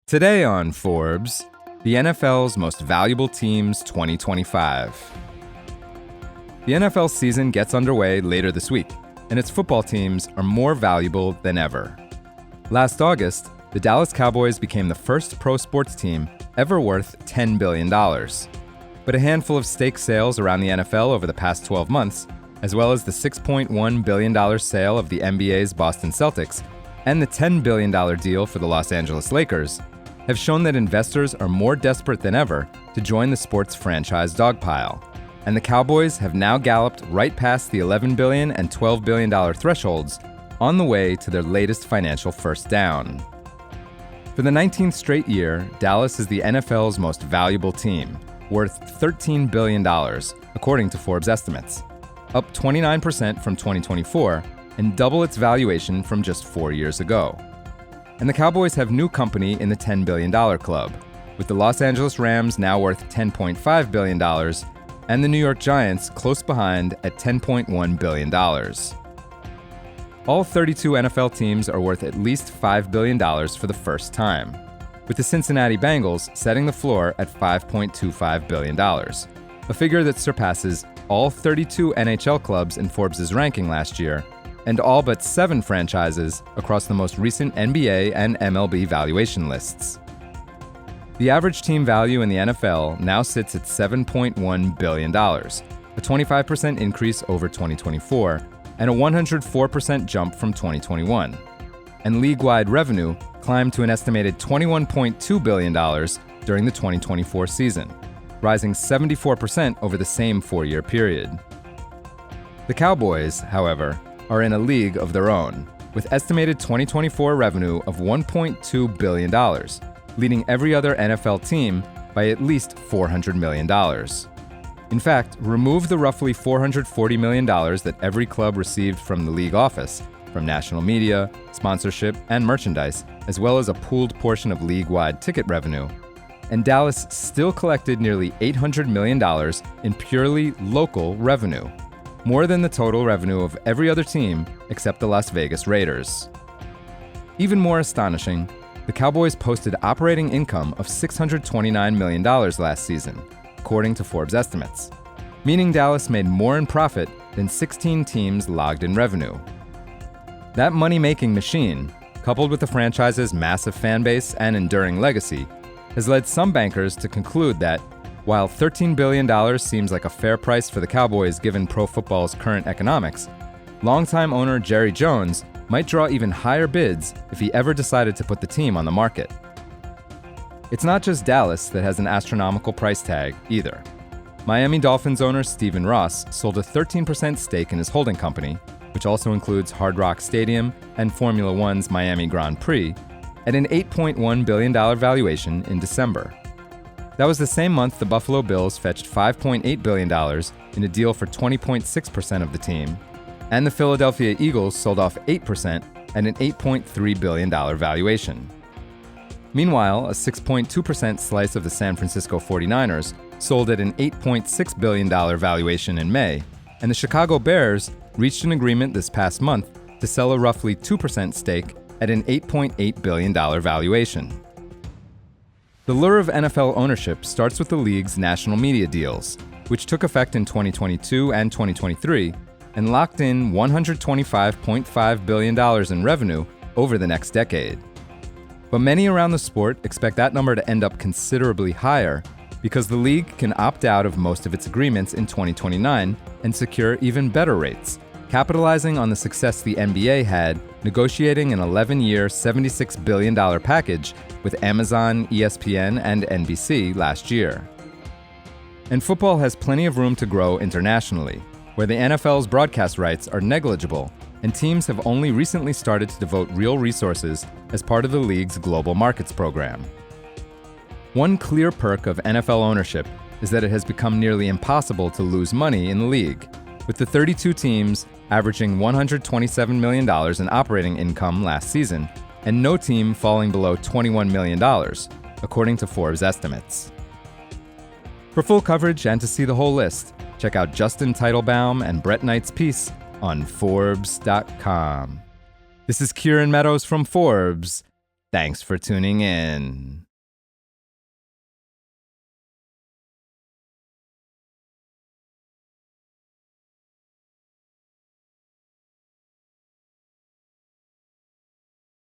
Today on Forbes, the NFL's Most Valuable Teams 2025. The NFL season gets underway later this week, and its football teams are more valuable than ever. Last August, the Dallas Cowboys became the first pro sports team ever worth $10 billion. But a handful of stake sales around the NFL over the past 12 months, as well as the $6.1 billion sale of the NBA's Boston Celtics and the $10 billion deal for the Los Angeles Lakers, have shown that investors are more desperate than ever to join the sports franchise dogpile. And the Cowboys have now galloped right past the $11 billion and $12 billion thresholds on the way to their latest financial first down. For the 19th straight year, Dallas is the NFL's most valuable team, worth $13 billion, according to Forbes estimates, up 29% from 2024 and double its valuation from just 4 years ago. And the Cowboys have new company in the $10 billion club, with the Los Angeles Rams now worth $10.5 billion and the New York Giants close behind at $10.1 billion. All 32 NFL teams are worth at least $5 billion for the first time, with the Cincinnati Bengals setting the floor at $5.25 billion, a figure that surpasses all 32 NHL clubs in Forbes' ranking last year and all but 7 franchises across the most recent NBA and MLB valuation lists. The average team value in the NFL now sits at $7.1 billion, a 25% increase over 2024, and a 104% jump from 2021. And league-wide revenue climbed to an estimated $21.2 billion during the 2024 season, rising 74% over the same 4-year period. The Cowboys, however, are in a league of their own, with estimated 2024 revenue of $1.2 billion, leading every other NFL team by at least $400 million. In fact, remove the roughly $440 million that every club received from the league office, from national media, sponsorship, and merchandise, as well as a pooled portion of league-wide ticket revenue, and Dallas still collected nearly $800 million in purely local revenue, more than the total revenue of every other team except the Las Vegas Raiders. Even more astonishing, the Cowboys posted operating income of $629 million last season, according to Forbes estimates, meaning Dallas made more in profit than 16 teams logged in revenue. That money-making machine, coupled with the franchise's massive fan base and enduring legacy, has led some bankers to conclude that, while $13 billion seems like a fair price for the Cowboys given pro football's current economics, longtime owner Jerry Jones might draw even higher bids if he ever decided to put the team on the market. It's not just Dallas that has an astronomical price tag, either. Miami Dolphins owner Stephen Ross sold a 13% stake in his holding company, which also includes Hard Rock Stadium and Formula One's Miami Grand Prix, at an $8.1 billion valuation in December. That was the same month the Buffalo Bills fetched $5.8 billion in a deal for 20.6% of the team, and the Philadelphia Eagles sold off 8% at an $8.3 billion valuation. Meanwhile, a 6.2% slice of the San Francisco 49ers sold at an $8.6 billion valuation in May, and the Chicago Bears reached an agreement this past month to sell a roughly 2% stake at an $8.8 billion valuation. The lure of NFL ownership starts with the league's national media deals, which took effect in 2022 and 2023 and locked in $125.5 billion in revenue over the next decade. But many around the sport expect that number to end up considerably higher because the league can opt out of most of its agreements in 2029 and secure even better rates, capitalizing on the success the NBA had negotiating an 11-year, $76 billion package with Amazon, ESPN, and NBC last year. And football has plenty of room to grow internationally, where the NFL's broadcast rights are negligible, and teams have only recently started to devote real resources as part of the league's global markets program. One clear perk of NFL ownership is that it has become nearly impossible to lose money in the league, with the 32 teams averaging $127 million in operating income last season, and no team falling below $21 million, according to Forbes estimates. For full coverage and to see the whole list, check out Justin Teitelbaum and Brett Knight's piece on Forbes.com. This is Kieran Meadows from Forbes. Thanks for tuning in.